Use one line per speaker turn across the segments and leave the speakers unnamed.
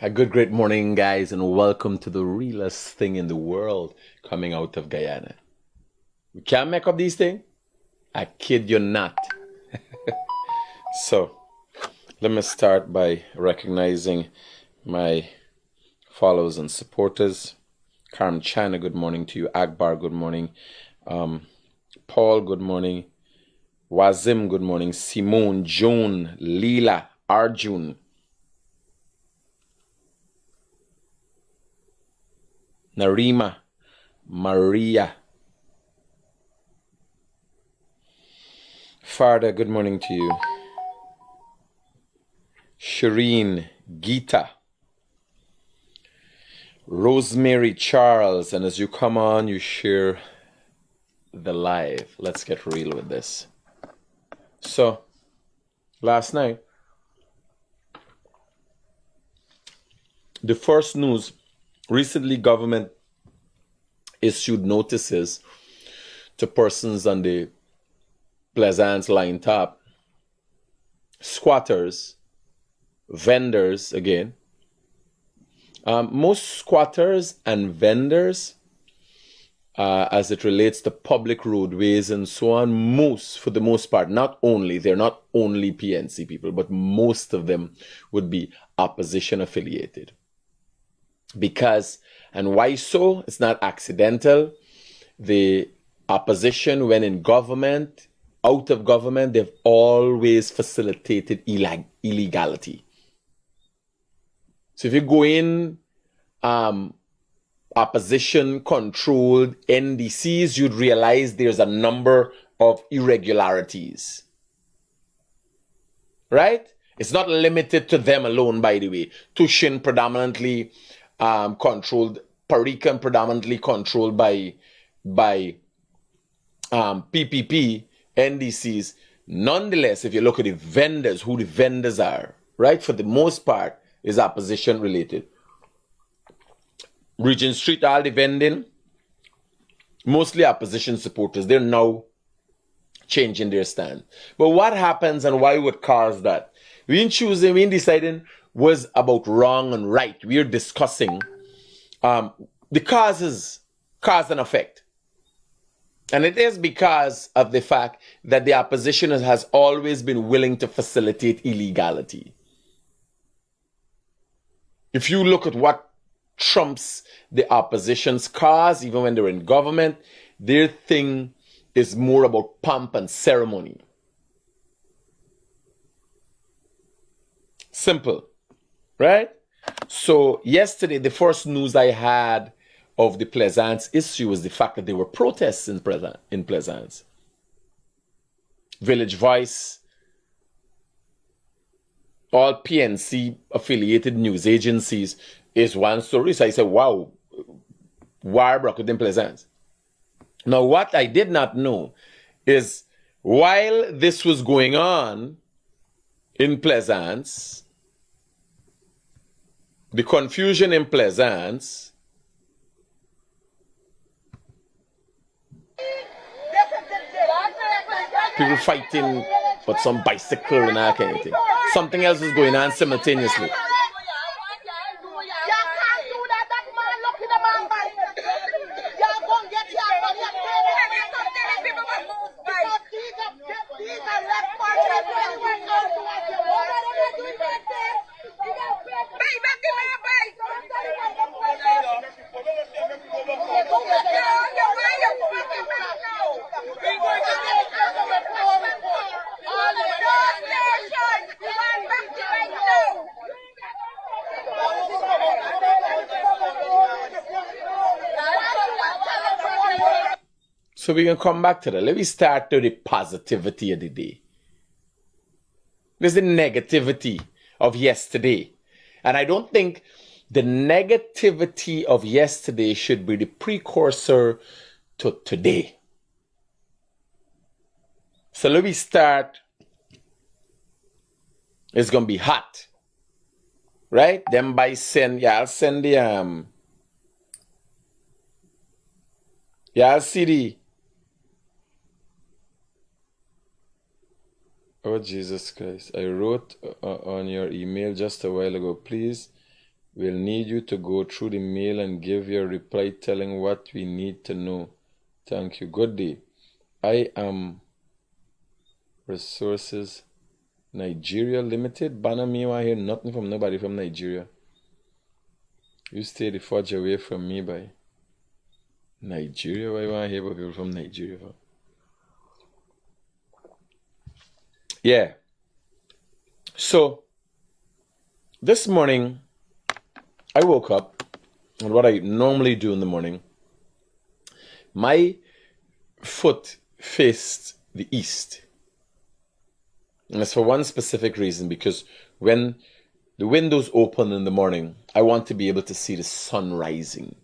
A good, great morning, guys, and welcome to the realest thing in the world coming out of Guyana. We can't make up these things. I kid you not. So, let me start by recognizing my followers and supporters. Karam China, good morning to you. Akbar, good morning. Paul, good morning. Wazim, good morning. Simone, Joan, Leela, Arjun, Narima, Maria. Farda, good morning to you. Shireen, Geeta, Rosemary, Charles, and as you come on, you share the live. Let's get real with this. So, last night, the first news, recently government issued notices to persons on the Plaisance line top, squatters, vendors again. Most squatters and vendors, as it relates to public roadways and so on, for the most part, they're not only PNC people, but most of them would be opposition affiliated. Because, and why so? It's not accidental. The opposition, when in government, out of government, they've always facilitated illegality. So if you go in opposition-controlled NDCs, you'd realize there's a number of irregularities. Right? It's not limited to them alone, by the way. Tushin predominantly controlled, Parikan predominantly controlled by PPP, NDCs. Nonetheless, if you look at the vendors, who the vendors are, right, for the most part, is opposition related. Regent Street, all the vending, mostly opposition supporters. They're now changing their stand. But what happens and why would cause that? We ain't deciding was about wrong and right. We're discussing the causes, cause and effect. And it is because of the fact that the opposition has always been willing to facilitate illegality. If you look at what trumps the opposition's cause, even when they're in government, their thing is more about pomp and ceremony. Simple, right? So yesterday, the first news I had of the Plaisance issue was the fact that there were protests in Plaisance. Village Voice, all PNC affiliated news agencies is one story. So I said, wow, war broke in Plaisance. Now, what I did not know is while this was going on in Plaisance, the confusion in Plaisance, people fighting with some bicycle and that kind of thing. Something else was going on simultaneously. So we can come back to that. Let me start to the positivity of the day. There's the negativity of yesterday. And I don't think the negativity of yesterday should be the precursor to today. So let me start. It's going to be hot. Right? Then by send, yeah, I'll send the, yeah, I'll see the, oh, Jesus Christ. I wrote on your email just a while ago, please We'll need you to go through the mail and give your reply telling what we need to know. Thank you. Good day. I am Resources Nigeria Limited. Banner me, I hear nothing from nobody from Nigeria. You stay the fudge away from me by Nigeria. Why you want to hear about people from Nigeria for? Yeah. So this morning I woke up, and what I normally do in the morning, my foot faced the east. And it's for one specific reason, because when the windows open in the morning, I want to be able to see the sun rising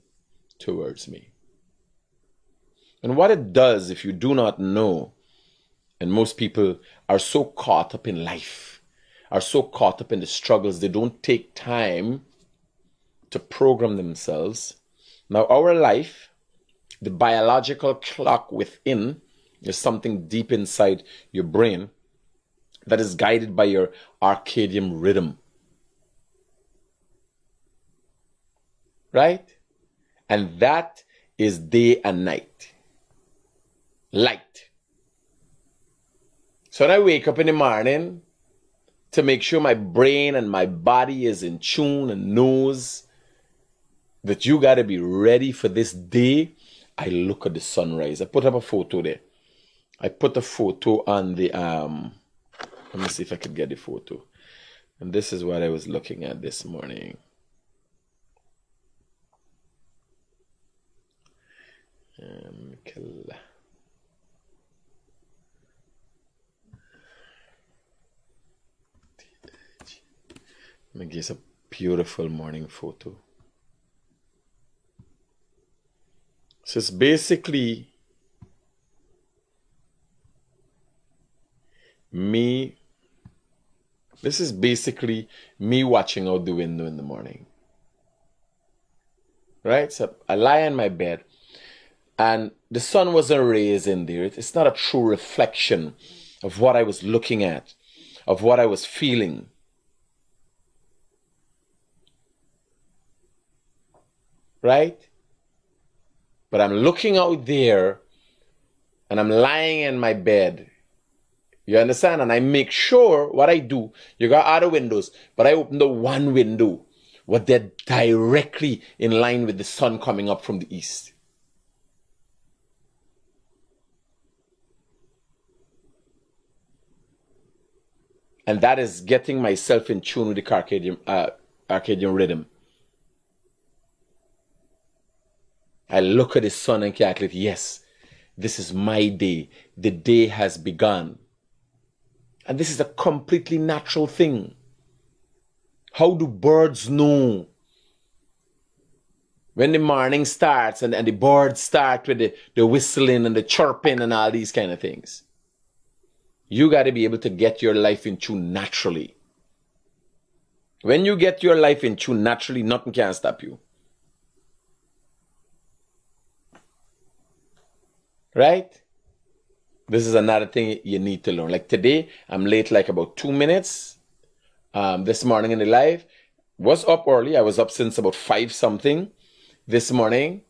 towards me. And what it does, if you do not know, and most people are so caught up in life, are so caught up in the struggles, they don't take time to program themselves. Now, our life, the biological clock within, is something deep inside your brain that is guided by your circadian rhythm. Right? And that is day and night. Light. So when I wake up in the morning, to make sure my brain and my body is in tune and knows that you got to be ready for this day, I look at the sunrise. I put up a photo there. I put a photo on the, let me see if I could get the photo. And this is what I was looking at this morning. Let me give a beautiful morning photo. So it's basically me. This is basically me watching out the window in the morning. Right? So I lie in my bed and the sun wasn't raised in there. It's not a true reflection of what I was looking at, of what I was feeling. Right? But I'm looking out there and I'm lying in my bed. You understand? And I make sure what I do, you got other windows, but I open the one window what they're directly in line with the sun coming up from the east. And that is getting myself in tune with the circadian rhythm. I look at the sun and calculate, yes, this is my day. The day has begun. And this is a completely natural thing. How do birds know when the morning starts and the birds start with the whistling and the chirping and all these kind of things? You got to be able to get your life in tune naturally. When you get your life in tune naturally, nothing can stop you. Right? This is another thing you need to learn. Like today, I'm late like about 2 minutes. This morning in the live, was up early. I was up since about 5 something this morning.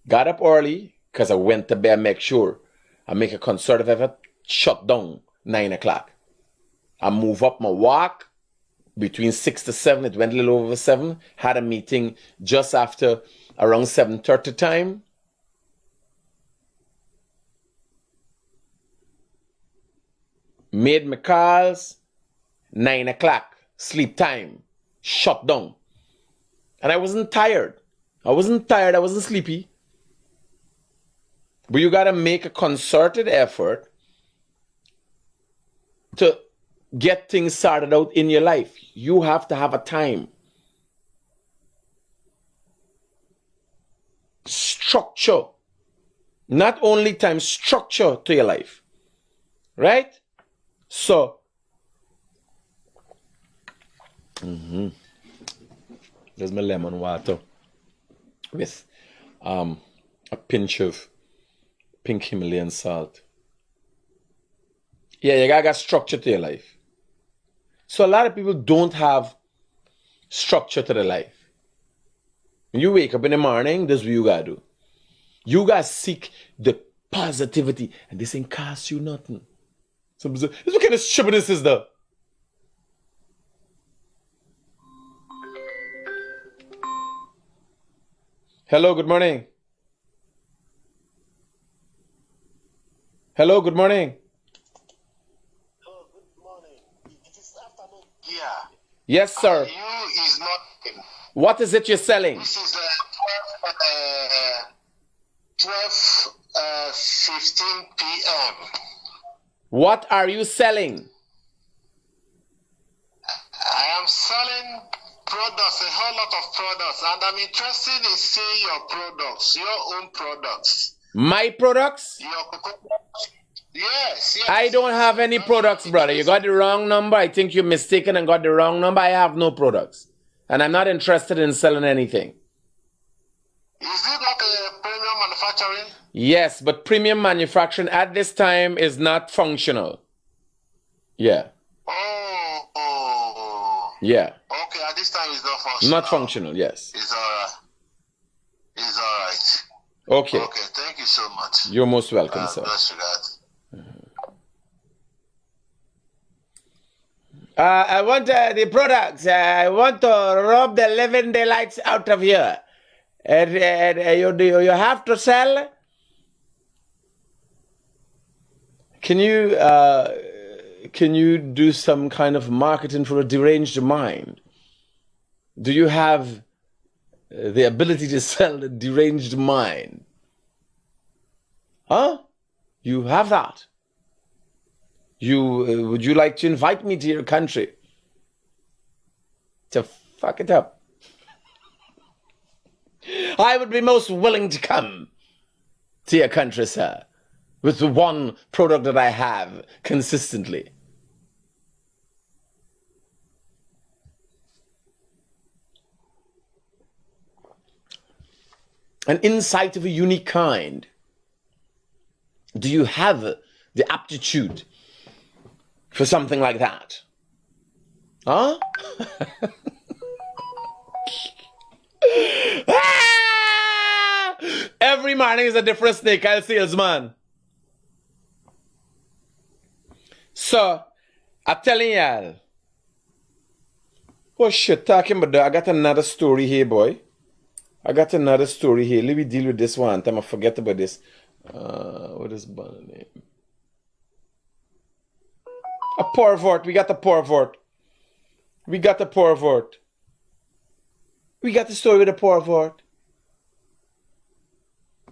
Got up early because I went to bed, make sure I make a concerted effort, shut down 9 o'clock. I move up my walk between 6 to 7. It went a little over 7. Had a meeting just after around 7:30 time. Made my calls, 9 o'clock, sleep time, shut down. And I wasn't tired. I wasn't sleepy. But you got to make a concerted effort to get things started out in your life. You have to have a time. Structure. Not only time, structure to your life. Right? So, there's my lemon water with a pinch of pink Himalayan salt. Yeah, you gotta get structure to your life. So a lot of people don't have structure to the life. When you wake up in the morning, this is what you gotta do. You gotta seek the positivity, and this ain't cost you nothing. So, this what kind of shit this is though? Hello, good morning. Hello, good morning.
Hello, good morning. It is afternoon. Yeah.
Yes, sir.
You is not.
What is it you're selling?
This is 15 p.m.
What are you selling?
I am selling products, a whole lot of products, and I'm interested in seeing your products, your own products.
My products?
Yes.
I don't have any products, brother. You got the wrong number. I think you're mistaken and got the wrong number. I have no products. And I'm not interested in selling anything.
Is it like a premium manufacturing?
Yes, but premium manufacturing at this time is not functional. Yeah.
Oh.
Yeah.
Okay, at this time it's not functional.
Not functional, yes.
It's alright. It's alright.
Okay.
Okay, thank you so much.
You're most welcome, sir.
Best regards.
I want the products. I want to rub the living daylights out of here. And you have to sell. Can you do some kind of marketing for a deranged mind? Do you have the ability to sell a deranged mind? Huh? You have that. Would you like to invite me to your country to fuck it up? I would be most willing to come to your country, sir, with the one product that I have consistently. An insight of a unique kind. Do you have the aptitude for something like that? Huh? Every morning is a different snake oil salesman. So, I'm telling y'all. Oh shit, talking about that, I got another story here, boy. I got another story here. Let me deal with this one time. I forget about this. What is the name? A pervert. We got the pervert. We got the pervert. We got the story with the pervert.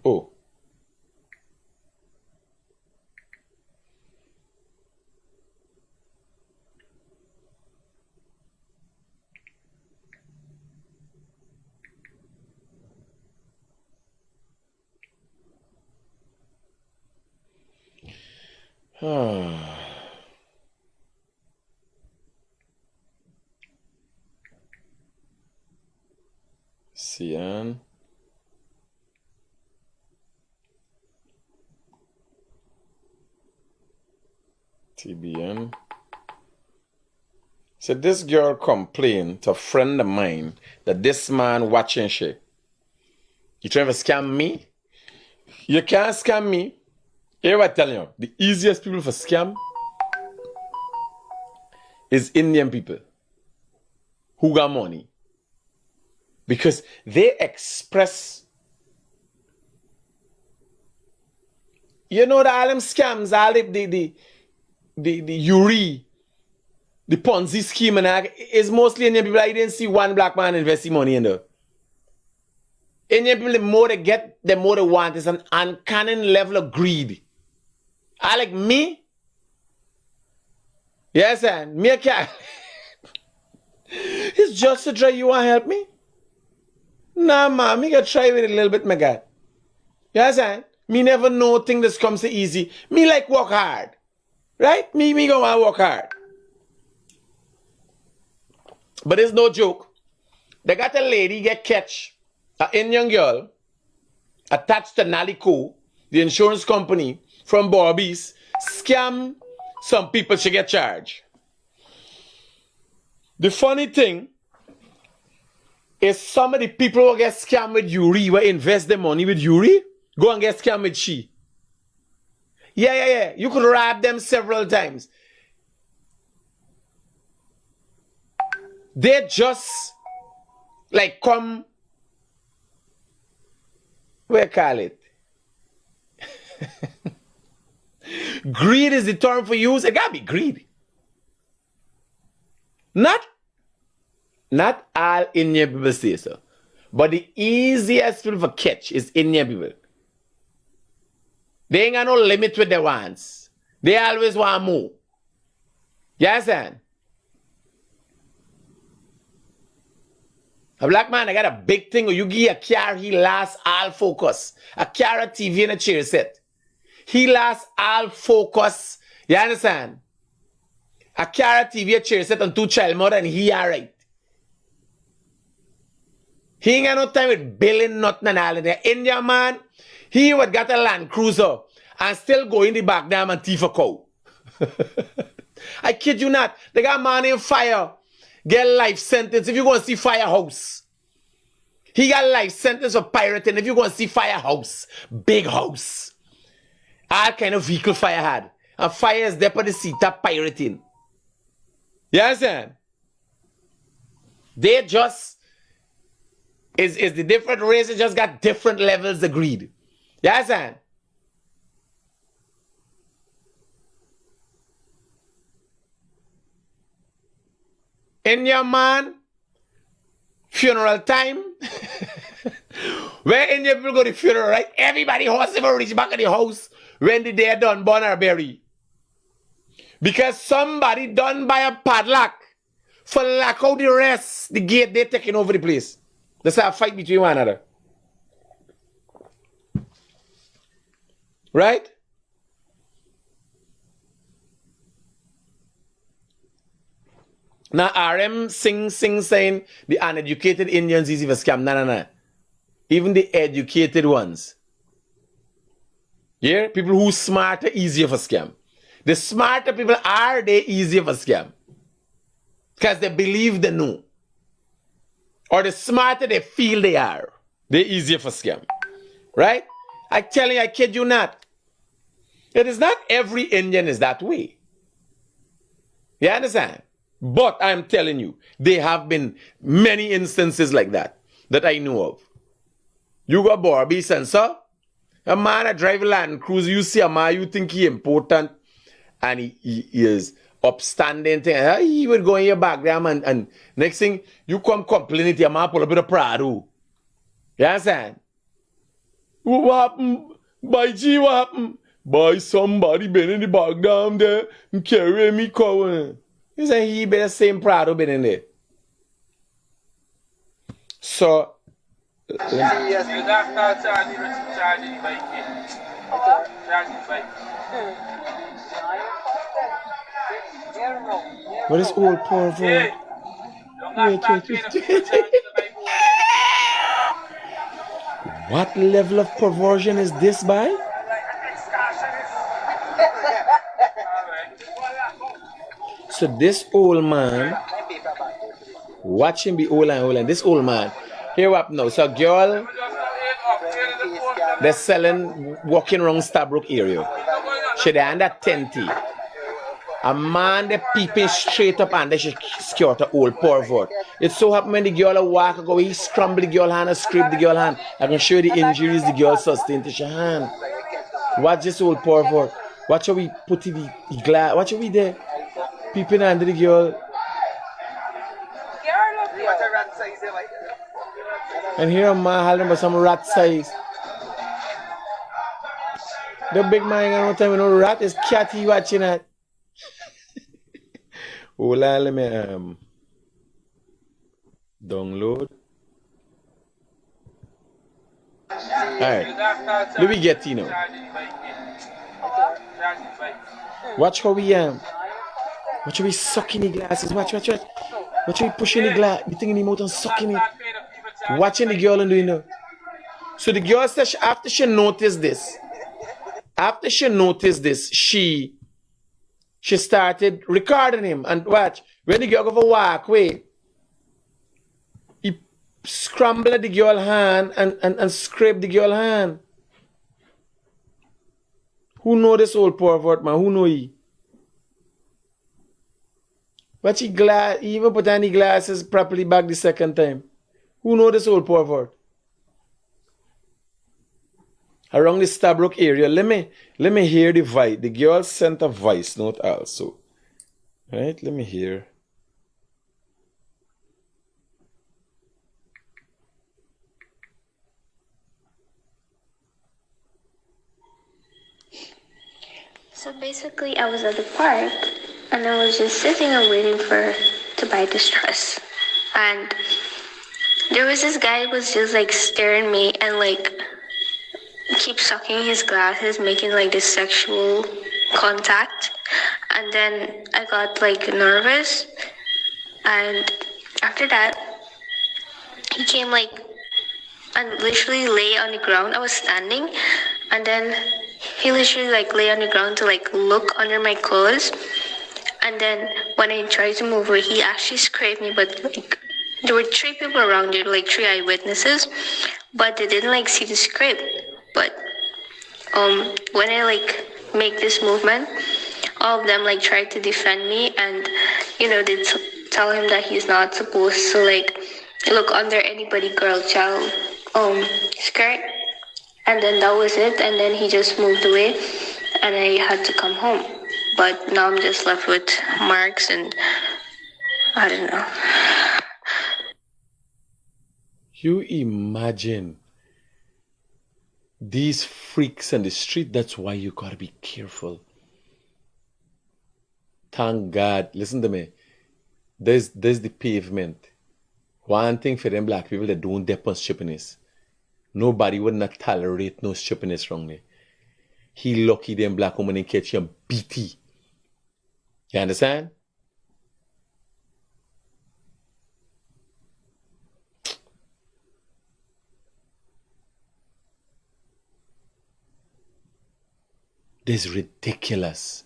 Oh. Cian. TBN. So this girl complained to a friend of mine that this man watching shit. You trying to scam me? You can't scam me. Here I tell you, the easiest people for scam is Indian people who got money. Because they express, you know, all them scams, all the Uri, the Ponzi scheme, and is mostly Indian people. I didn't see one black man investing money in there. Indian people, the more they get, the more they want. It's an uncanny level of greed. I like me. Yes, and me, I can't. It's just to try. You want to help me? Nah, man, me gotta try with it a little bit, my God. You understand? Me never know thing that comes so easy. Me like work hard. Right? Me go want to work hard. But it's no joke. They got a lady get catch, an Indian girl, attached to Naliko, the insurance company from Bobby's, scam some people, she get charged. The funny thing, If some of the people who get scammed with Yuri will invest their money with Yuri, go and get scammed with she. Yeah. You could rob them several times. They just like come, what call it? Greed is the term for use. It gotta be greed. Not all Indian people say so. But the easiest people for catch is Indian people. They ain't got no limit with their wants. They always want more. You understand? A black man, I got a big thing. You give a car, he lasts all focus. A car, a TV, and a chair set. He lasts all focus. You understand? A car, a TV, a chair set, and 2 child mother, and he alright. He ain't got no time with billing, nothing and all in there. India man, he would got a Land Cruiser and still go in the back dam and thief a cow. I kid you not. They got a man in fire. Get life sentence if you go and see Firehouse. He got life sentence for pirating if you go and see Firehouse. Big house. All kind of vehicle fire had. And fire is there for the seat of pirating. You understand? They just is the different races just got different levels of greed. You understand? India man, funeral time. Where Indian people go to funeral, right? Everybody horse never reach back at the house when the day done born or bury. Because somebody done by a padlock for lock out the rest, the gate they taking over the place. That's a fight between one another. Right? Now RM saying the uneducated Indians easy for scam. No. Even the educated ones. Yeah? People who smart are easier for scam. The smarter people are they easier for scam. Because they believe they know. Or the smarter they feel they are. They're easier for scam. Right? I tell you, I kid you not. It is not every Indian is that way. You understand? But I'm telling you, there have been many instances like that I know of. You got Barbie sensor. A man that drive a Land Cruiser, you see a man, you think he important and he is upstanding thing. He would go in your background and next thing, you come complaining to your man, pull up with a Prado. You understand? What happened? By G, what happened? By somebody been in the background there and carry me cow. He said he be the same Prado been in there. So what is old poor for? Wait. What level of perversion is this by? So this old man, watch him be old and this old man, here up now. So girl, they're selling, walking around Stabrook area. She they under 10T. A man they peeping straight up and they should secure the old pervert. It so happened when the girl walk go, he scramble the girl hand and scrape the girl hand. I can show you the injuries the girl sustained to her hand. Watch this old pervert. Watch how we put the glass. Watch how we there. Peeping under the girl. And here a man holding about some rat size. The big man ain't got no time with no rat. It's catty watching that. Hold on, let me download. Alright. Let me get you now. Watch how we watch how we sucking the glasses. Watch. Watch how we pushing the glass, the thing in the mouth and sucking it. Watching the girl and doing that. So the girl said after she noticed this, she started recording him and watch. When the girl go for walk away, he scramble at the girl hand and scrape the girl hand. Who know this old pervert, man? Who know he? But he even put on the glasses properly back the second time. Who know this old pervert? Around the Stabrook area, let me hear the voice. The girl sent a voice note also. Right? Let me hear.
So basically, I was at the park, and I was just sitting and waiting to buy this dress. And there was this guy who was just like staring at me and like keep sucking his glasses, making like this sexual contact. And then I got like nervous. And after that, he came like and literally lay on the ground. I was standing, and then he literally like lay on the ground to like look under my clothes. And then when I tried to move away, he actually scraped me, but like there were 3 people around there, like 3 eyewitnesses, but they didn't like see the scrape. But when I like make this movement, all of them like tried to defend me, and they tell him that he's not supposed to like look under anybody girl child skirt. And then that was it, and then he just moved away, and I had to come home. But now I'm just left with marks, and I don't know.
You imagine these freaks on the street. That's why you gotta be careful. Thank God. Listen to me. There's the pavement. One thing for them black people that don't depend on stupidness. Nobody would not tolerate no stupidness wrong there. He lucky them black woman and catch him BT. You understand? This is ridiculous.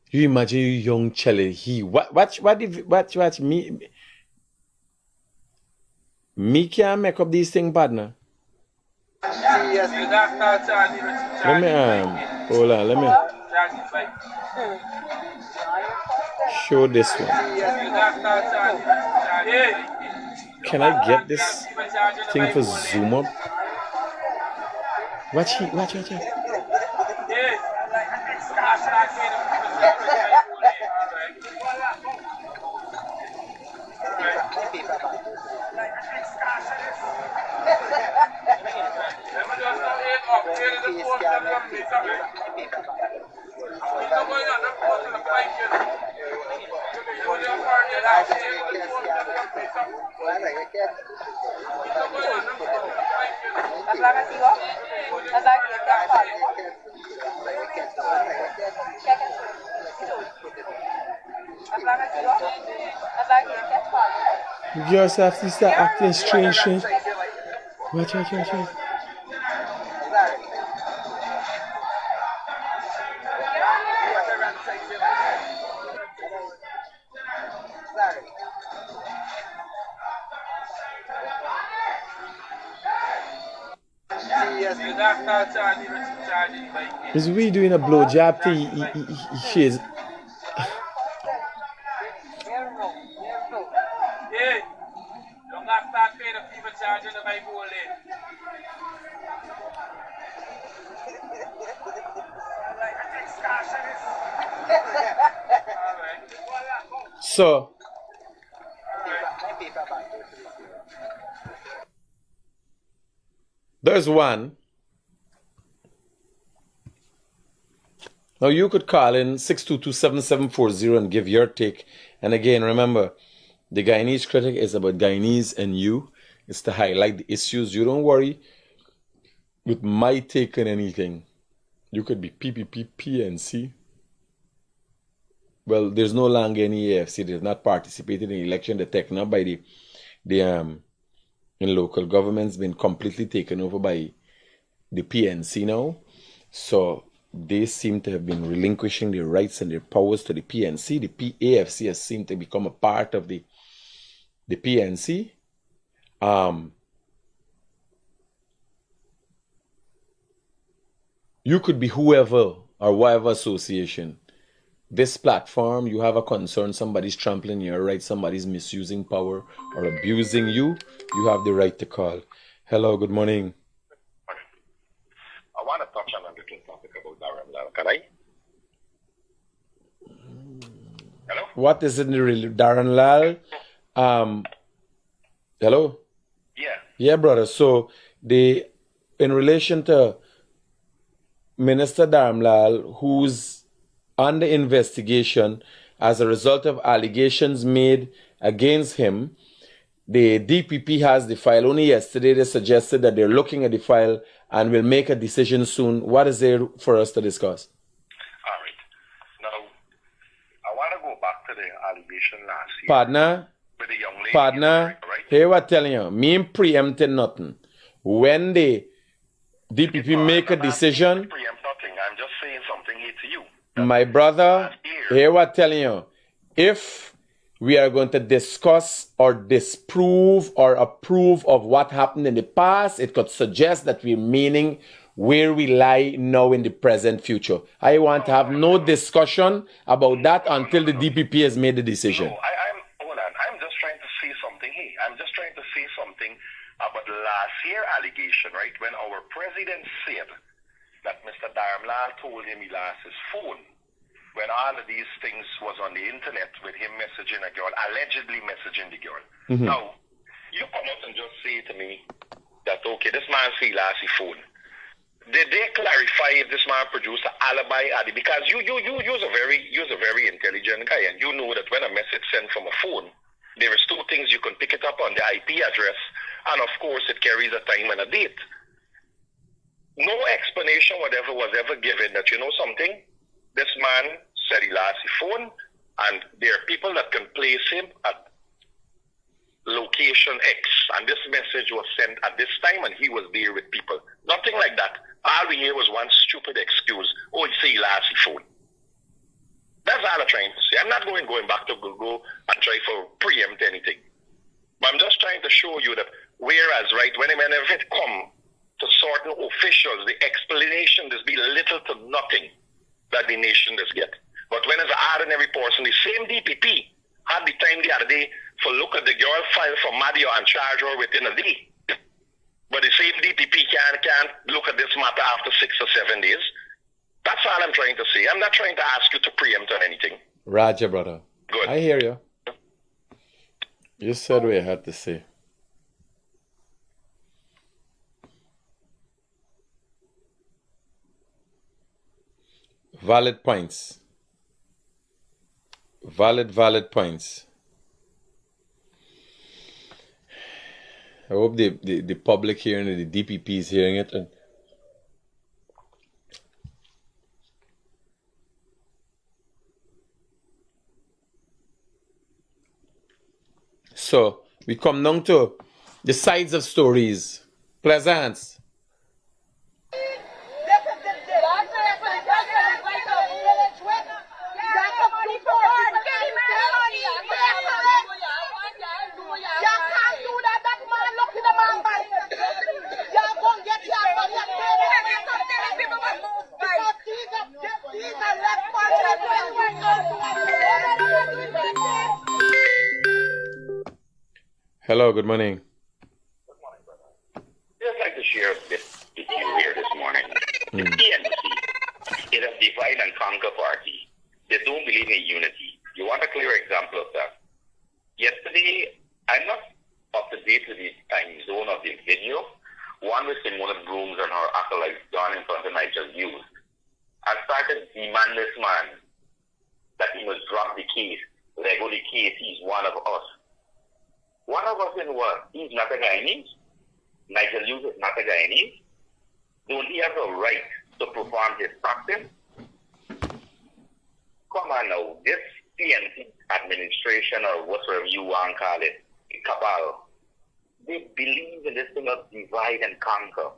You imagine you young child. Watch me can't make up these things, partner. Let me hold on, let me show this one. Can I get this thing for zoom up? Watch. You just have to start acting strange. Watch. Is we doing a blowjob thing? She's. So, there's one. Now you could call in 622-7740 and give your take. And again, remember, the Guyanese Critic is about Guyanese and you. It's to highlight the issues. You don't worry with my take on anything. You could be PPP, PNC. Well, there's no longer any AFC. They've not participated in the election. The taken up by the in local governments been completely taken over by the PNC now. So they seem to have been relinquishing their rights and their powers to the PNC. The AFC has seemed to become a part of the the PNC. You could be whoever or whatever association. This platform, you have a concern, somebody's trampling your rights, somebody's misusing power or abusing you, you have the right to call. Hello, good morning.
I want to touch on a little topic about Darren Lal. Can I? Hello?
What is it really, Darren Lal? Hello?
Yeah.
Yeah, brother. So, in relation to Minister Darren Lal, who's under investigation as a result of allegations made against him, the DPP has the file. Only yesterday they suggested that they're looking at the file and will make a decision soon. What is there for us to discuss?
All right. Now, I want to go back to the allegation last year.
Partner,
With the young lady.
partner,
Right?
here what telling you. Me ain't preempting nothing. When the DPP make a decision,
Preempt nothing. I'm just saying something here to you.
my brother, here what telling you. If we are going to discuss or disprove or approve of what happened in the past, it could suggest that we're meaning where we lie now in the present future. I want to have no discussion about that until the DPP has made the decision.
No, hold on. I'm just trying to say something here. I'm just trying to say something about the last year allegation, right? When our president said that Mr. Darmlal told him he lost his phone, when all of these things was on the internet with him messaging a girl, allegedly messaging the girl.
Mm-hmm.
Now, you come out and just say to me that, okay, this man say he lost his phone. Did they clarify if this man produced an alibi? Because you're a very intelligent guy, and you know that when a message sent from a phone, there is two things you can pick it up on: the IP address, and of course it carries a time and a date. No explanation whatever was ever given that, you know something, this man said he lost his phone, and there are people that can place him at location X, and this message was sent at this time, and he was there with people. Nothing like that. All we hear was one stupid excuse. Oh, he said he lost his phone. That's all I'm trying to say. I'm not going back to Google and try to preempt anything. But I'm just trying to show you that whereas, right, whenever it come to certain officials, the explanation there's be little to nothing that the nation does get. But when it's an ordinary person, the same DPP had the time the other day for look at the girl file from Madio and charge her within a day. But the same DPP can't look at this matter after 6 or 7 days. That's all I'm trying to say. I'm not trying to ask you to preempt on anything.
Roger, brother.
Good.
I hear you. You said what you had to say. Valid points. Valid points. I hope the public hearing it, the DPP is hearing it. And so we come down to the sides of stories. Plaisance. Hello, good morning.
Good morning, brother. I'd like to share this with you here this morning. The PNC is a divide and conquer party. They don't believe in unity. You want a clear example of that? Yesterday, I'm not up to date with the time zone of the video. One with Simona Brooms and her acolytes done in front of Nigel News. I started to demand this man that he must drop the case. Lego the case, he's one of us. One of us in what? He's not a Guyanese. Nigel News is not a Guyanese. Don't he have a right to perform his practice? Come on now, this PNC administration or whatever you want to call it, cabal, they believe in this thing of divide and conquer.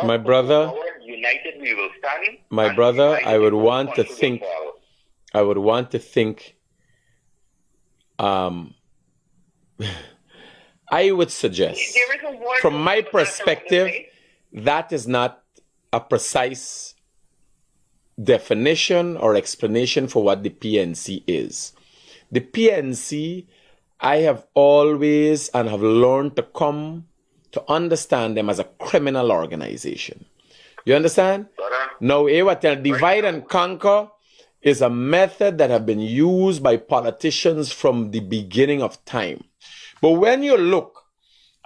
My brother,
united we will stand.
My brother, I would want to think I would suggest,
There is a word
from my
for that,
perspective,
right?
that is not a precise definition or explanation for what the PNC is. The PNC, I have always and have learned to come to understand them as a criminal organization. You understand? Now, divide and conquer is a method that have been used by politicians from the beginning of time. But when you look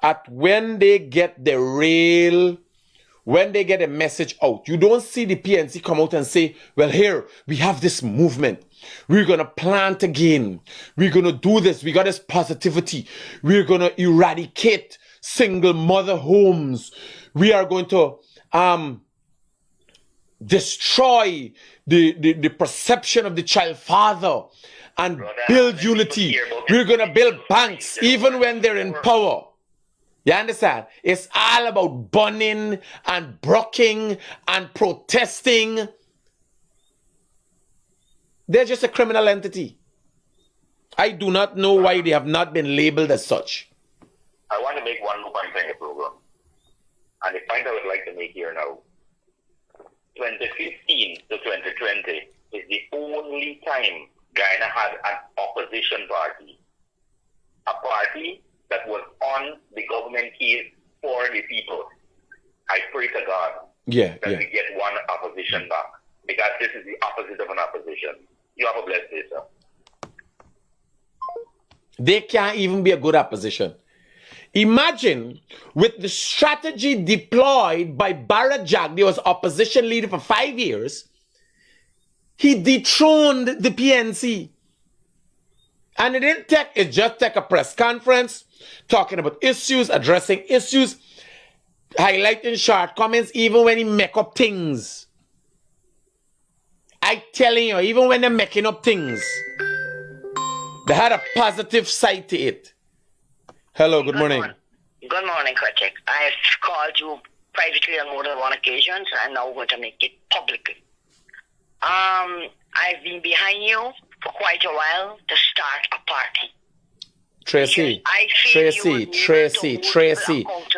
at when they get when they get a message out, you don't see the PNC come out and say, well, here, we have this movement. We're going to plant again. We're going to do this. We got this positivity. We're going to eradicate single mother homes. We are going to destroy the perception of the child father and build unity. We're going to build banks even when they're in power. You understand? It's all about burning and blocking and protesting. They're just a criminal entity. I do not know why they have not been labeled as such.
I want to make one more point in the program. And the point I would like to make here now. 2015 to 2020 is the only time Guyana had an opposition party. A party that was on the government case for the people. I pray to God that we get one opposition back. Because this is the opposite of an opposition. You have a blessed day, sir.
They can't even be a good opposition. Imagine with the strategy deployed by Barra Jagdeo as opposition leader for 5 years, he dethroned the PNC. And it just take a press conference, talking about issues, addressing issues, highlighting shortcomings, even when he make up things. I telling you, even when they're making up things, they had a positive side to it. Hello, good morning.
Good morning, Critic. I have called you privately on more than one occasion, so I'm now going to make it publicly. I've been behind you for quite a while to start a party.
Tracy,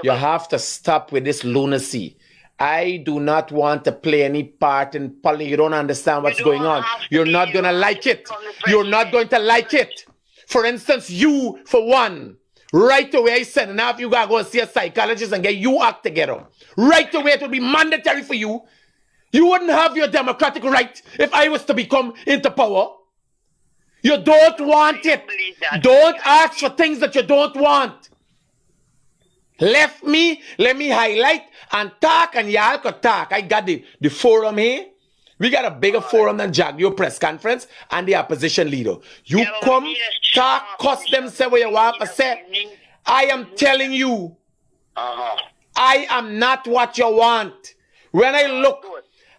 you have to stop with this lunacy. I do not want to play any part in politics. You don't understand what's going on. You're not going to like it. You're not going to like it. For instance, you, for one, right away I said, now if you got to go see a psychologist and get you act together. Right away it would be mandatory for you. You wouldn't have your democratic right if I was to become into power. You don't want it. Don't ask for things that you don't want. Let me highlight and talk, and y'all could talk. I got the forum here. We got a bigger forum than Jagdeo press conference and the opposition leader. You come, talk, cuss them, say what you want to say. I am telling you, I am not what you want. When I look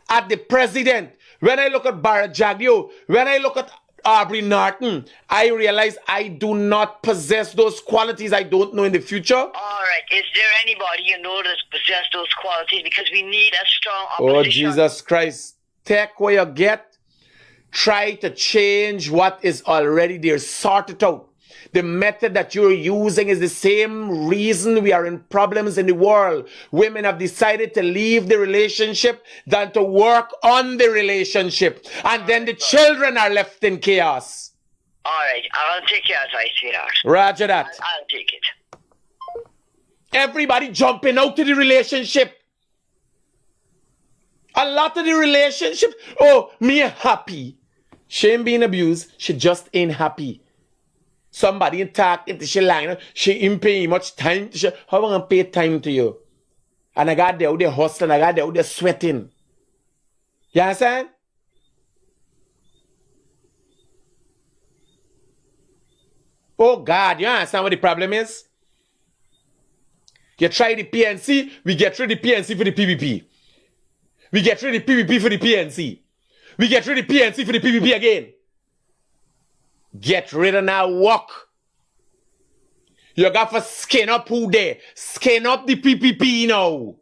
at the president, when I look at Barra Jagdeo, when I look at Aubrey Norton, I realize I do not possess those qualities. I don't know in the future.
All right. Is there anybody you know that possess those qualities? Because we need a strong opposition.
Oh, Jesus Christ. Take what you get. Try to change what is already there. Sort it out. The method that you're using is the same reason we are in problems in the world. Women have decided to leave the relationship than to work on the relationship. And then the children are left in chaos.
All right. I'll take your advice, sweetheart.
Roger that.
I'll take it.
Everybody jumping out of the relationship. A lot of the relationship. Oh, me happy. She ain't being abused. She just ain't happy. Somebody talk into she line, she ain't paying much time. How am I gonna pay time to you? And I got there out there hustling, I got there out there sweating. You understand? Oh God, you understand what the problem is? You try the PNC, we get rid of the PNC for the PVP. We get rid of the PVP for the PNC. We get rid of the PNC for the PVP again. Get rid of now work. You got to skin up who there. Skin up the PPP now.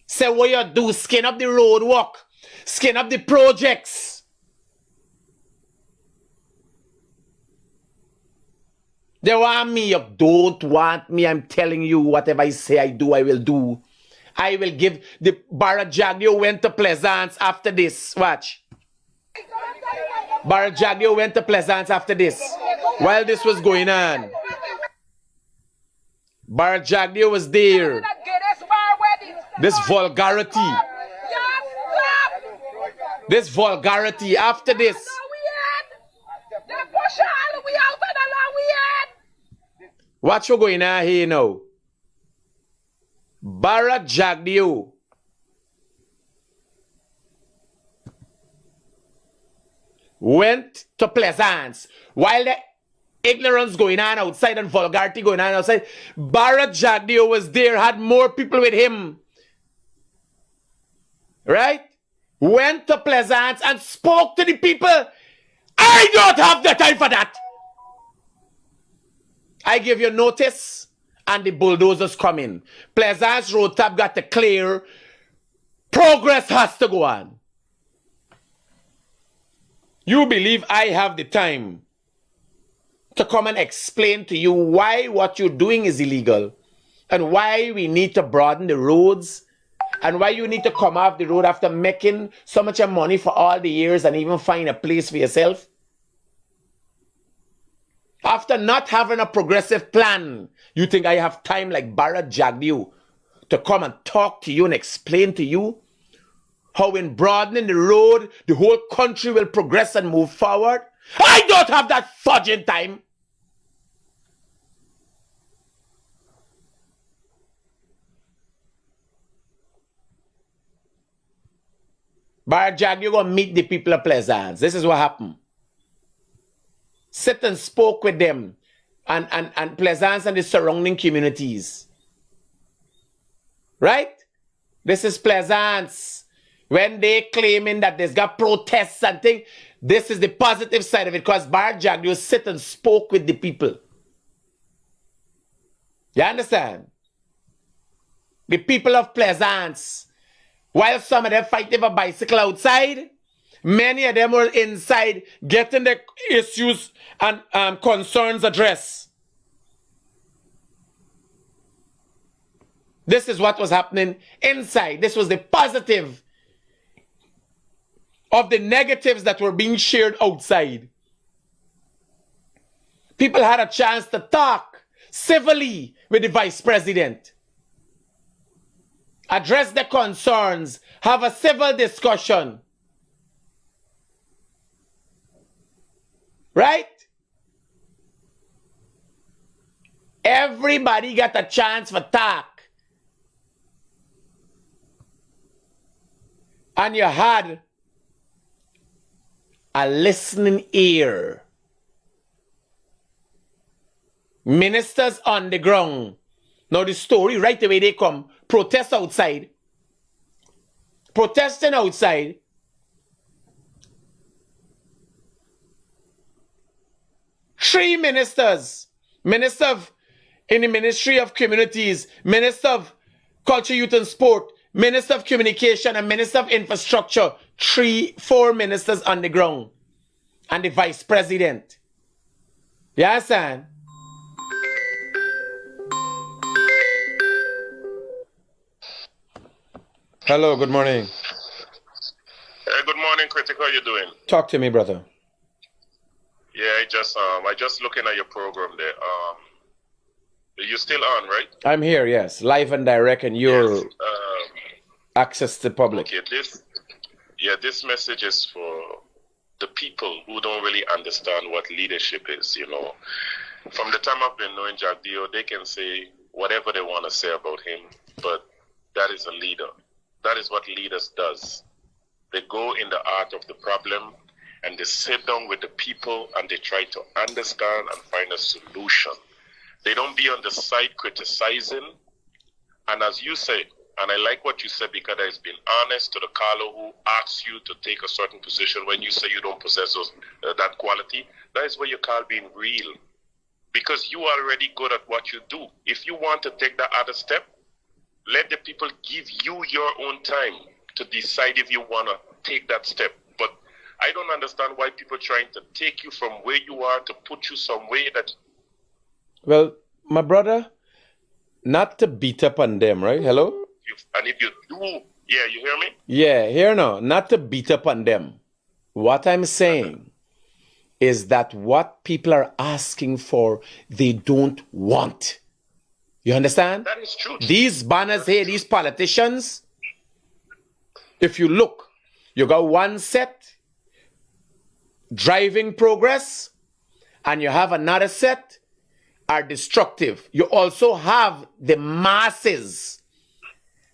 Say what you do. Skin up the road work. Skin up the projects. They want me. You don't want me. I'm telling you, whatever I say I do, I will do. I will give. The Barajagio went to Plaisance after this. Watch. Barajagio went to Plaisance after this. While this was going on. Barajagio was there. This vulgarity. This vulgarity after this. What's going on here now? Barajagio went to Plaisance while the ignorance going on outside and vulgarity going on outside. Barajagio was there, had more people with him. Right? Went to Plaisance and spoke to the people. I don't have the time for that. I give you notice and the bulldozers come in. Plaisance road tab got to clear. Progress has to go on. You believe I have the time to come and explain to you why what you're doing is illegal and why we need to broaden the roads and why you need to come off the road after making so much money for all the years and even find a place for yourself? After not having a progressive plan, you think I have time like Barajagio to come and talk to you and explain to you how in broadening the road, the whole country will progress and move forward? I don't have that fudging time. Barajagio gonna meet the people of Plaisance. This is what happened. Sit and spoke with them and Plaisance and the surrounding communities. Right? This is Plaisance. When they claiming that there's got protests and things, this is the positive side of it because Barajagio sit and spoke with the people. You understand? The people of Plaisance, while some of them fighting for bicycle outside, many of them were inside getting the issues and concerns addressed. This is what was happening inside. This was the positive of the negatives that were being shared outside. People had a chance to talk civilly with the vice president, address their concerns, have a civil discussion. Right? Everybody got a chance for talk. And you had a listening ear. Ministers on the ground. Now the story, right away they come. Protest outside. Protesting outside. Three ministers. Minister in the Ministry of Communities. Minister of Culture, Youth and Sport. Minister of Communication and Minister of Infrastructure. 4 ministers on the ground. And the Vice President. You understand? Hello, good morning.
Good morning, Critic. How you doing?
Talk to me, brother.
Yeah, I just looking at your program there. You still on, right?
I'm here, yes. Live and direct, and your
Yes.
access to public.
Okay, this message is for the people who don't really understand what leadership is, you know. From the time I've been knowing Jack Dio, they can say whatever they want to say about him, but that is a leader. That is what leaders does. They go in the art of the problem and they sit down with the people and they try to understand and find a solution. They don't be on the side criticizing. And as you say, and I like what you said because it's been honest to the caller who asks you to take a certain position when you say you don't possess that quality. That is what you call being real. Because you are already good at what you do. If you want to take that other step, let the people give you your own time to decide if you want to take that step. But I don't understand why people trying to take you from where you are to put you somewhere that
Well, my brother, not to beat up on them, right? Hello?
And if you do, yeah, you hear me?
Yeah, here now, not to beat up on them. What I'm saying is that what people are asking for, they don't want. You understand?
That is true.
These banners here, these politicians, if you look, you got one set, driving progress, and you have another set, are destructive. You also have the masses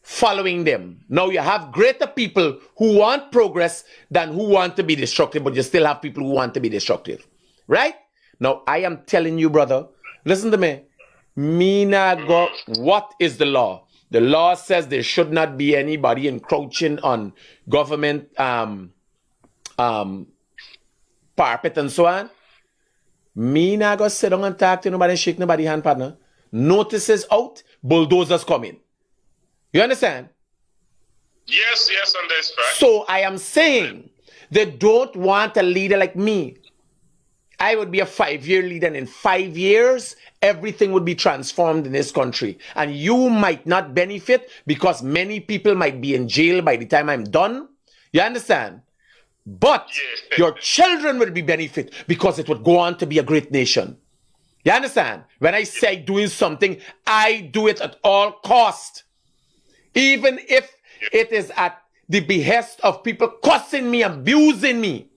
following them. Now you have greater people who want progress than who want to be destructive, but you still have people who want to be destructive. Right? Now I am telling you, brother, listen to me. What is the law? The law says there should not be anybody encroaching on government parapet and so on. Me not go sit down and talk to nobody, shake nobody hand, partner. Notices out, bulldozers coming. You understand?
Yes, and that's fact.
So I am saying they don't want a leader like me. I would be a 5-year leader, and in 5 years, everything would be transformed in this country. And you might not benefit because many people might be in jail by the time I'm done. You understand? But your children will be benefit because it would go on to be a great nation. You understand? When I say doing something, I do it at all cost. Even if it is at the behest of people cussing me, abusing me.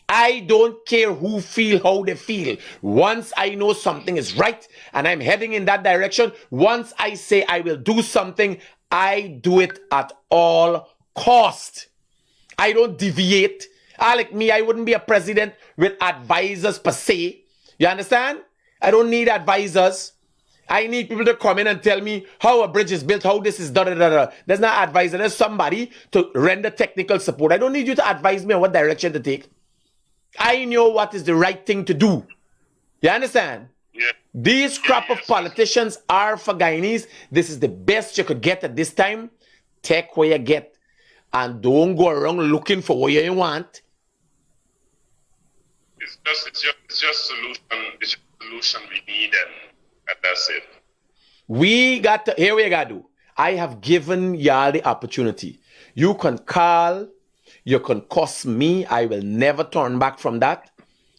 I don't care who feel how they feel. Once I know something is right and I'm heading in that direction, once I say I will do something, I do it at all cost. I don't deviate. Like me, I wouldn't be a president with advisors per se. You understand? I don't need advisors. I need people to come in and tell me how a bridge is built, how this is done. There's no advisor. There's somebody to render technical support. I don't need you to advise me on what direction to take. I know what is the right thing to do. You understand?
Yeah.
These crop of politicians are for Guyanese. This is the best you could get at this time. Take what you get. And don't go around looking for what you want.
It's just solution. It's just solution we need, and that's it.
Here we gotta do. I have given y'all the opportunity. You can call, you can cuss me. I will never turn back from that.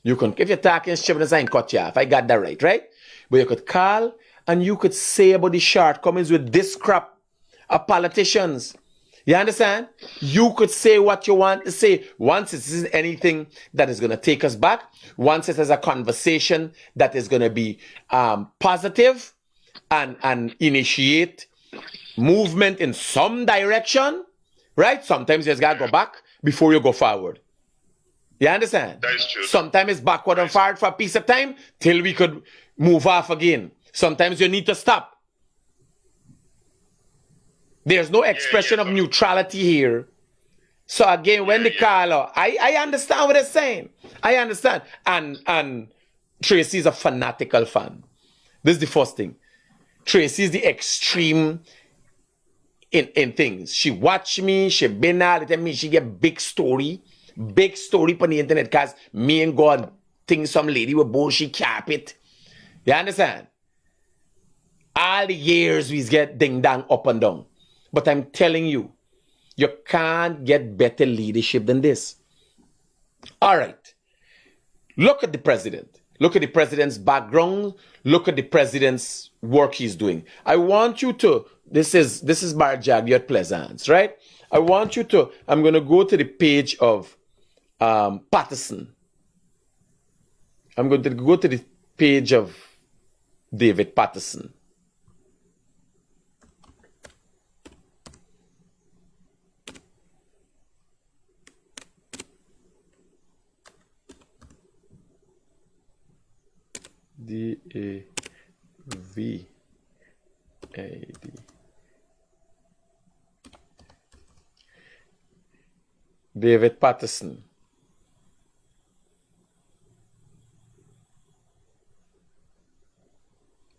You can, if you're talking shit, I ain't cut you off. I got that right? But you could call and you could say about the shortcomings with this crop of politicians. You understand? You could say what you want to say. Once it isn't anything that is going to take us back, once it is a conversation that is going to be positive and initiate movement in some direction, right? Sometimes you just got to go back before you go forward. You understand?
That is true.
Sometimes it's backward and forward for a piece of time till we could move off again. Sometimes you need to stop. There's no expression of neutrality here. So again, when the caller, I understand what they're saying. I understand. And Tracy is a fanatical fan. This is the first thing. Tracy is the extreme in things. She watch me, she been out, tell me she get big story on the internet because me and God think some lady with bullshit carpet. You understand? All the years we get ding dang up and down. But I'm telling you, you can't get better leadership than this. All right. Look at the president. Look at the president's background. Look at the president's work he's doing. I want you to, this is Barjag, you're at Plaisance, right? I want you to, I'm going to go to the page of Patterson. I'm going to go to the page of David Patterson. D-A-V-A-D. David Patterson.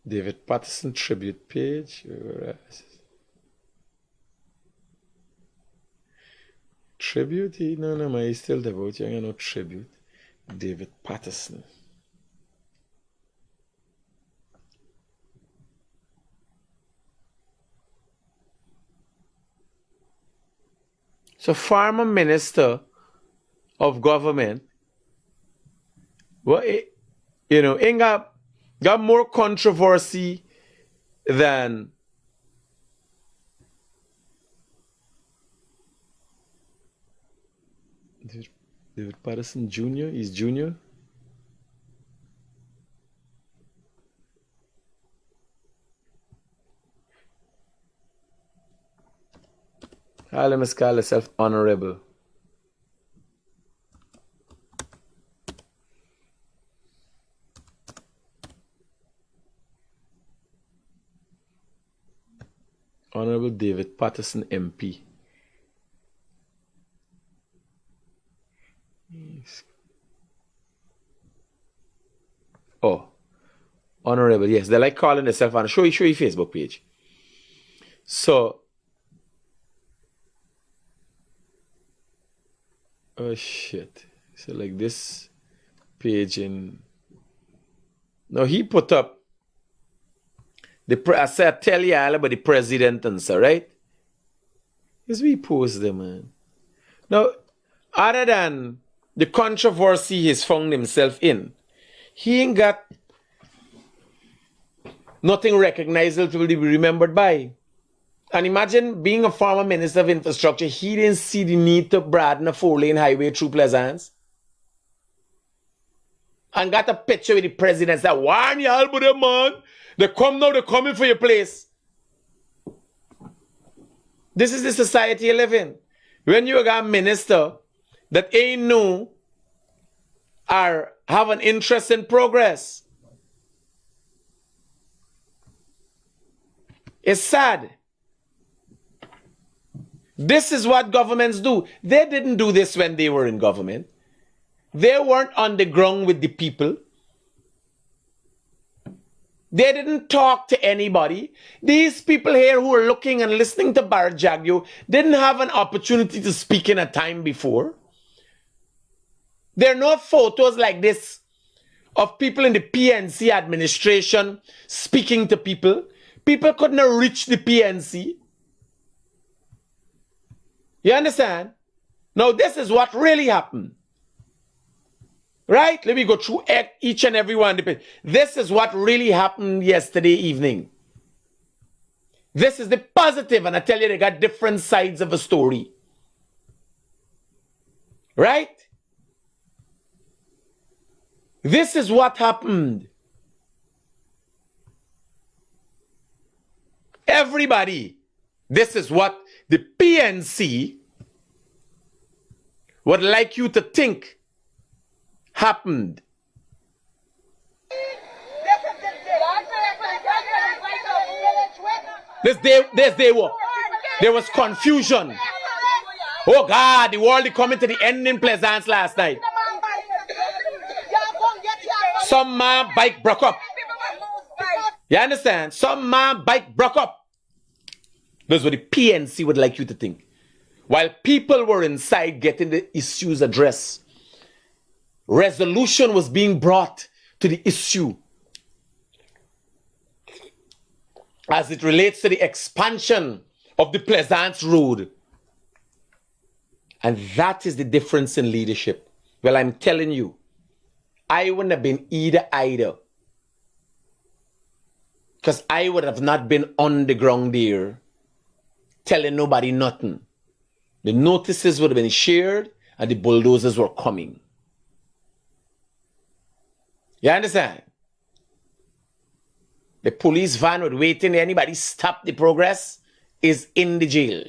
David Patterson tribute page. Tribute? No, he's still devoted. You know, tribute. David Patterson. So former minister of government, well, ain't got more controversy than David Patterson Jr. He's junior. Let me call herself honorable. Honorable David Patterson MP. Yes. Oh, honorable. Yes, they like calling themselves on. Show you Facebook page. So, oh shit. So like this page in. No, he put up. I said tell you all about the president and so, right? Because we post them, man. Now, other than the controversy he's found himself in, he ain't got nothing recognizable to be remembered by. And imagine being a former minister of infrastructure, he didn't see the need to broaden a 4-lane highway through Plaisance. And got a picture with the president that warn y'all about them, man. They come now, they're coming for your place. This is the society you live in. When you got a minister that ain't new or have an interest in progress, it's sad. This is what governments do. They didn't do this when they were in government. They weren't on the ground with the people. They didn't talk to anybody. These people here who are looking and listening to Barrett Jagyo didn't have an opportunity to speak in a time before. There are no photos like this of people in the PNC administration speaking to people. People couldn't reach the PNC. You understand? Now this is what really happened. Right? Let me go through each and every one. This is what really happened yesterday evening. This is the positive, and I tell you, they got different sides of a story. Right? This is what happened. Everybody, this is what the PNC would like you to think happened. This day there was confusion. Oh God, the world is coming to the end in Plaisance last night. Some man bike broke up. You understand? Some man bike broke up. That's what the PNC would like you to think. While people were inside getting the issues addressed, resolution was being brought to the issue as it relates to the expansion of the Plaisance Road. And that is the difference in leadership. Well, I'm telling you, I wouldn't have been either. Because I would have not been on the ground there telling nobody nothing. The notices would have been shared and the bulldozers were coming. You understand? The police van would wait in. Anybody stop the progress is in the jail.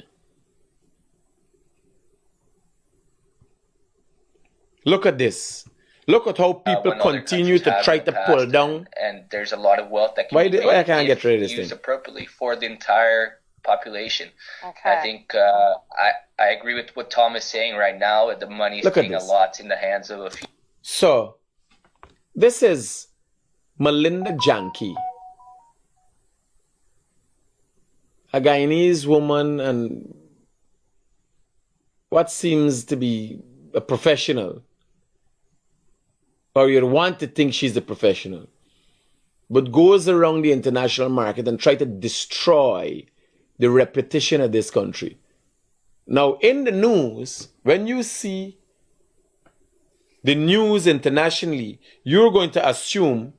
Look at this. Look at how people continue to try to pull down.
And there's a lot of wealth that can be made
why I can't get rid of this
used
thing?
appropriately for the entire population.
Okay.
I think I agree with what Tom is saying right now. The money is being a lot in the hands of a few.
So, this is Melinda Janke, a Guyanese woman and what seems to be a professional, or you'd want to think she's a professional, but goes around the international market and try to destroy the reputation of this country. Now, in the news, when you see the news internationally, you're going to assume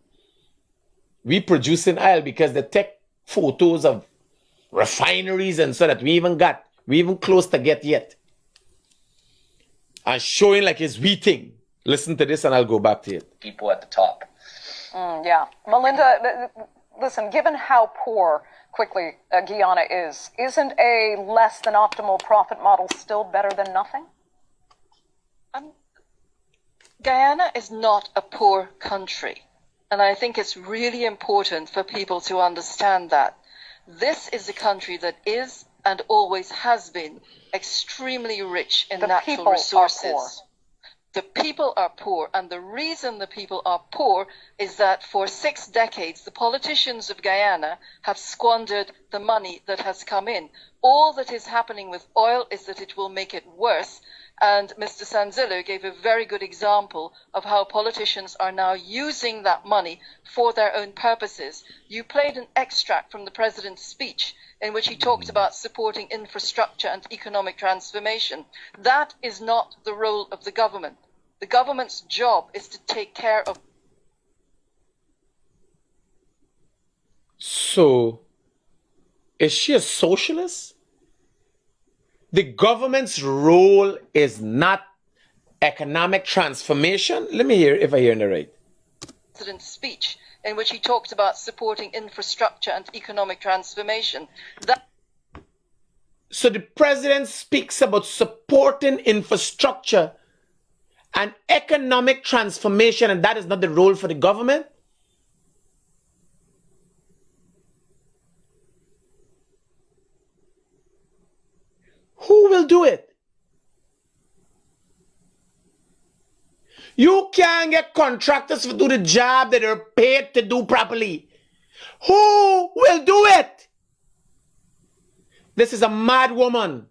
we producing oil because they take photos of refineries and so that we even close to get yet. And showing like it's we thing. Listen to this and I'll go back to it.
People at the top.
Yeah. Melinda, listen, given how poor quickly Guyana is, isn't a less than optimal profit model still better than nothing?
Guyana is not a poor country. And I think it's really important for people to understand that. This is a country that is and always has been extremely rich in natural resources. The people are poor, and the reason the people are poor is that for 6 decades, the politicians of Guyana have squandered the money that has come in. All that is happening with oil is that it will make it worse. And Mr. Sanzillo gave a very good example of how politicians are now using that money for their own purposes. You played an extract from the president's speech in which he talked about supporting infrastructure and economic transformation. That is not the role of the government. The government's job is to take care of...
So, is she a socialist? The government's role is not economic transformation? Let me hear if I hear it right.
President's speech in which he talked about supporting infrastructure and economic transformation.
So the president speaks about supporting infrastructure and economic transformation, and that is not the role for the government? Who will do it? You can't get contractors to do the job that they're paid to do properly. Who will do it? This is a mad woman.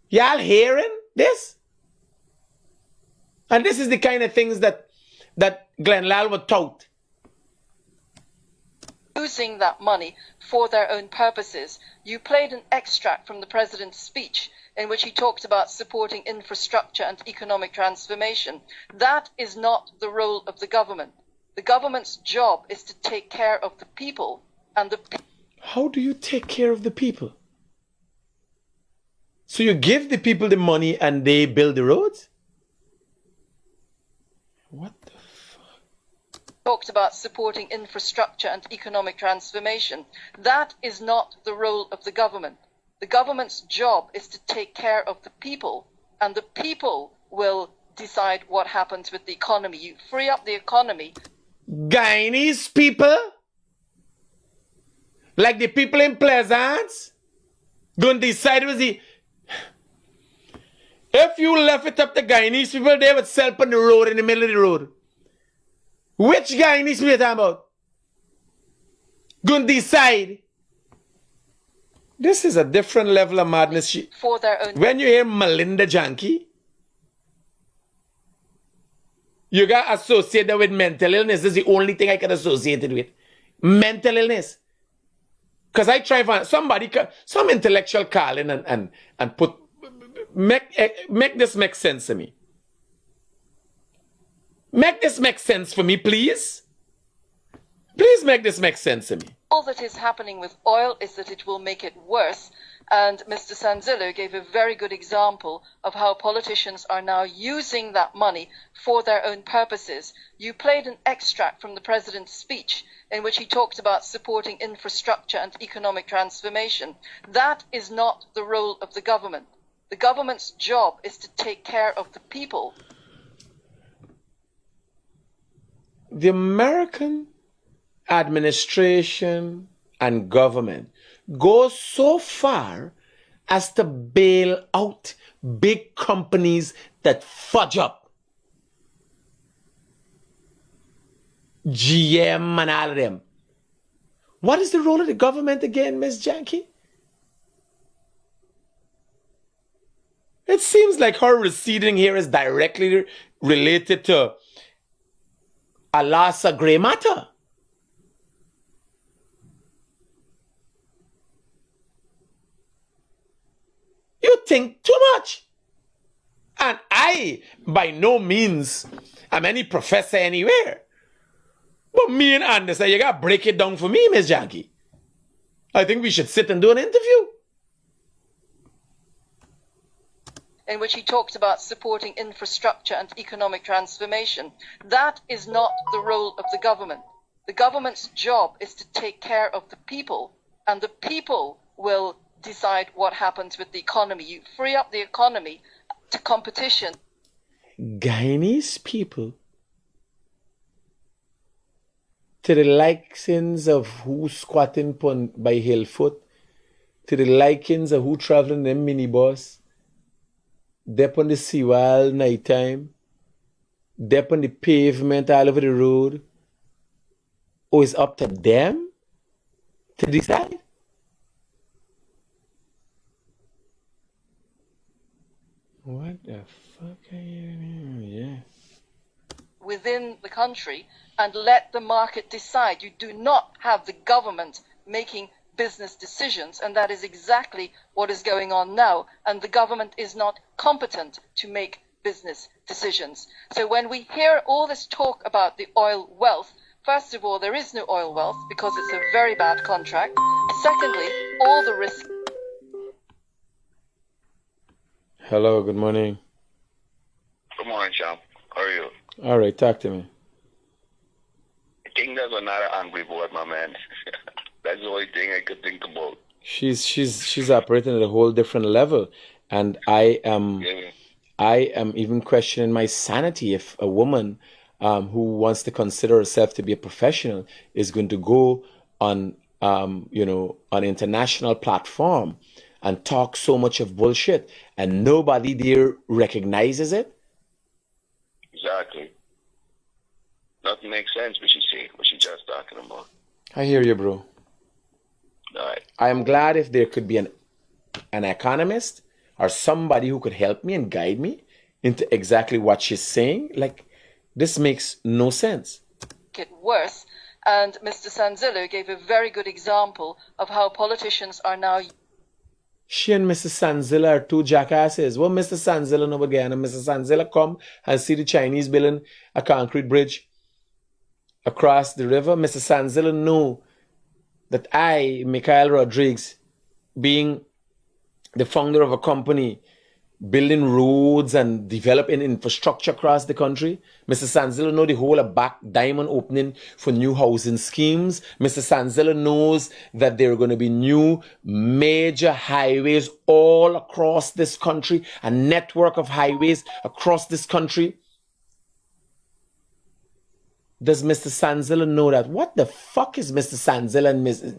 Y'all hearing this? And this is the kind of things that Glenn Lal would tout.
Using that money for their own purposes. You played an extract from the president's speech in which he talked about supporting infrastructure and economic transformation. That is not the role of the government. The government's job is to take care of the people and the...
How do you take care of the people? So you give the people the money and they build the roads? What the fuck?
Talked about supporting infrastructure and economic transformation. That is not the role of the government. The government's job is to take care of the people, and the people will decide what happens with the economy. You free up the economy.
Guyanese people, like the people in Plaisance, don't decide with the... If you left it up to Guyanese people, they would sell on the road, in the middle of the road. Which Guyanese people are you talking about? Going to decide. This is a different level of madness.
For their own...
When you hear Melinda Janky, you got associated with mental illness. This is the only thing I can associate it with. Mental illness. Because I try to find somebody, some intellectual call in and put... Make this make sense to me. Make this make sense for me, please. Please make this make sense to me.
All that is happening with oil is that it will make it worse. And Mr. Sanzillo gave a very good example of how politicians are now using that money for their own purposes. You played an extract from the president's speech in which he talked about supporting infrastructure and economic transformation. That is not the role of the government. The government's job is to take care of the people.
The American administration and government goes so far as to bail out big companies that fudge up. GM and all of them. What is the role of the government again, Miss Janky? It seems like her receding here is directly related to Alasa Gray matter. think too much. And I, by no means, am any professor anywhere. But me and Anderson, you got to break it down for me, Miss Jackie. I think we should sit and do an interview.
In which he talked about supporting infrastructure and economic transformation. That is not the role of the government. The government's job is to take care of the people, and the people will decide what happens with the economy. You free up the economy to competition.
Guyanese people, to the likings of who squatting by Hillfoot, to the likings of who traveling in minibus, dep on the seawall nighttime, dep on the pavement all over the road. Oh, it's up to them to decide? What the fuck are you? Yeah.
Within the country and let the market decide. You do not have the government making business decisions, and that is exactly what is going on now. And the government is not competent to make business decisions. So when we hear all this talk about the oil wealth, first of all, there is no oil wealth because it's a very bad contract. Secondly, all the risk.
Hello, good morning.
Good morning, Champ. How are you?
All right, talk to me.
I think there's another angry board, my man. That's the only thing I could think about.
She's operating at a whole different level, and I am even questioning my sanity if a woman who wants to consider herself to be a professional is going to go on an international platform and talk so much of bullshit, and nobody there recognizes it.
Exactly. Nothing makes sense what she say, what she just talking about.
I hear you, bro.
All right.
I am glad if there could be an economist or somebody who could help me and guide me into exactly what she's saying. Like, this makes no sense.
It worse, and Mr. Sanzillo gave a very good example of how politicians are now.
She and Mr. Sanzilla are two jackasses. Well, Mr. Sanzilla no again, and Mr. Sanzilla come and see the Chinese building a concrete bridge across the river. Mr. Sanzilla know that I, Mikhail Rodriguez, being the founder of a company, building roads and developing infrastructure across the country. Mr. Sanzilla know the whole back diamond opening for new housing schemes. Mr. Sanzilla knows that there are going to be new major highways all across this country, a network of highways across this country. Does Mr. Sanzilla know that? What the fuck is Mr. Sanzilla and Ms.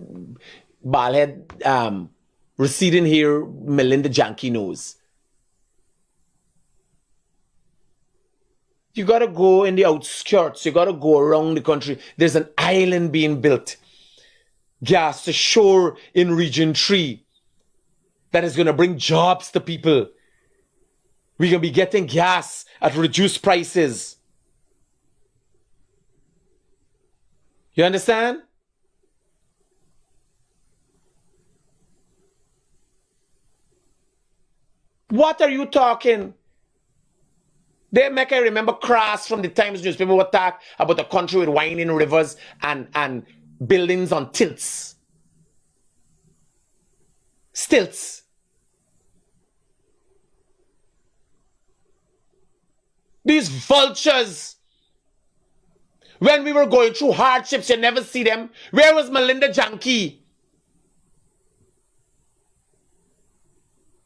Baldhead receding here Melinda Janky knows? You got to go in the outskirts. You got to go around the country. There's an island being built. Gas to shore in Region 3. That is going to bring jobs to people. We're going to be getting gas at reduced prices. You understand? What are you talking? They make I remember Crass from the Times newspaper would talk about a country with winding rivers and buildings on tilts. Stilts. These vultures. When we were going through hardships, you never see them. Where was Melinda Janky?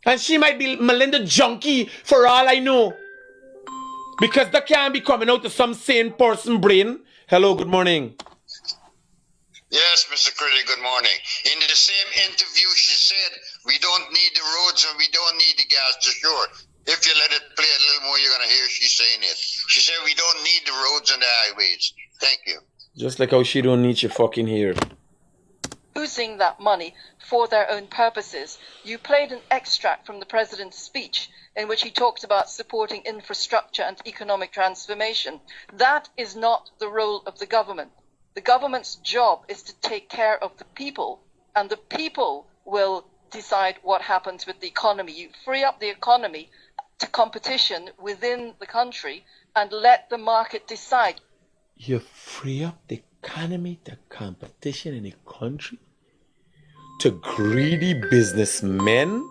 And she might be Melinda Junkie for all I know. Because that can't be coming out of some sane person brain. Hello, good morning.
Yes, Mr. Critic, good morning. In the same interview, she said, we don't need the roads and we don't need the gas to shore. If you let it play a little more, you're going to hear she's saying it. She said, we don't need the roads and the highways. Thank you.
Just like how she don't need you fucking here.
Using that money for their own purposes. You played an extract from the president's speech in which he talked about supporting infrastructure and economic transformation. That is not the role of the government. The government's job is to take care of the people, and the people will decide what happens with the economy. You free up the economy to competition within the country and let the market decide.
You free up the economy to competition in the country? To greedy businessmen?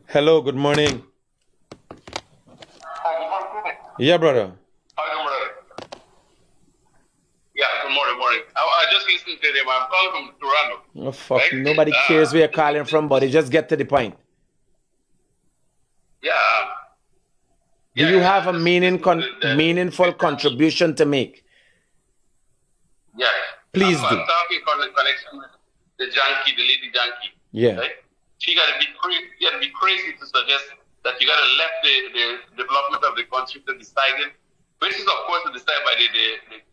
Hello, good morning. Yeah, brother.
Yeah, good morning. I just listened to them. I'm calling from Toronto.
Oh, fuck. Right? Nobody cares where you're calling from, buddy. Just get to the point.
Yeah.
Do you have a meaningful contribution to make?
Yeah.
Please do.
I'm talking about the connection with the lady junkie.
Yeah.
Right? She got to be crazy. You got to be crazy to suggest that you got to let the development of the country to decide it, which is of course decided by the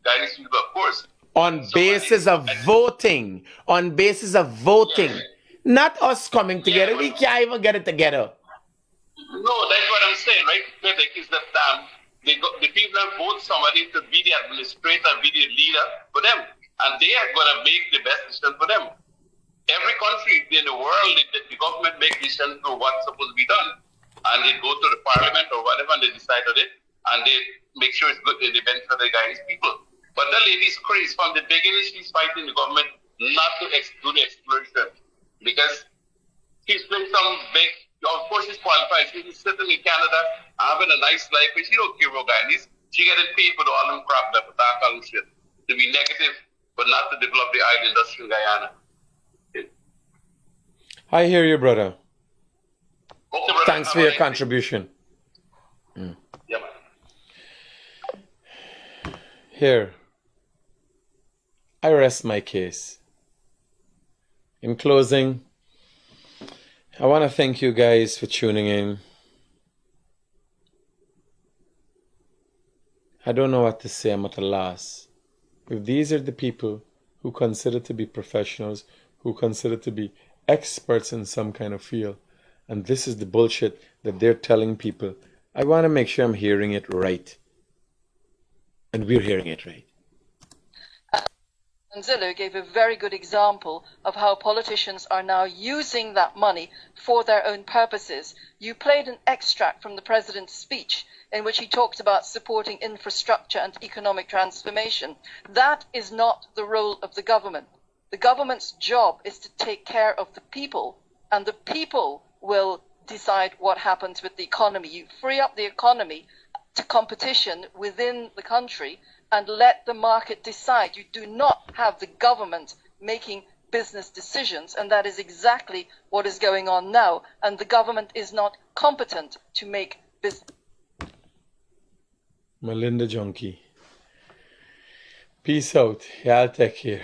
Guyanese people, of course.
On basis of voting. On basis of voting. Yeah. Not us coming together. We can't even get it together.
No, that's what I'm saying, right? Critic is that the people that vote somebody to be the administrator, be the leader for them. And they are going to make the best decision for them. Every country in the world, the government makes decisions for what's supposed to be done. And they go to the parliament or whatever and they decide on it. And they make sure it's good in the benefit of the Guyanese people. But that lady's crazy. From the beginning, she's fighting the government not to do the exploration. Because she's playing some big, of course she's qualified. She's sitting in Canada, having a nice life, but she don't care about Guyanese. She getting paid for all them crap, that all them shit. To be negative, but not to develop the oil industry in Guyana.
I hear you, brother.
Okay, brother.
Thanks for your contribution.
Yeah, man.
Here, I rest my case. In closing, I want to thank you guys for tuning in. I don't know what to say. I'm at a loss. If these are the people who consider to be professionals, who consider to be experts in some kind of field, and this is the bullshit that they're telling people, I want to make sure I'm hearing it right. And we're hearing it right.
Zillow gave a very good example of how politicians are now using that money for their own purposes. You played an extract from the president's speech in which he talked about supporting infrastructure and economic transformation. That is not the role of the government. The government's job is to take care of the people, and the people will decide what happens with the economy. You free up the economy to competition within the country and let the market decide. You do not have the government making business decisions, and that is exactly what is going on now. And the government is not competent to make business.
Melinda Junkie. Peace out. Y'all take care.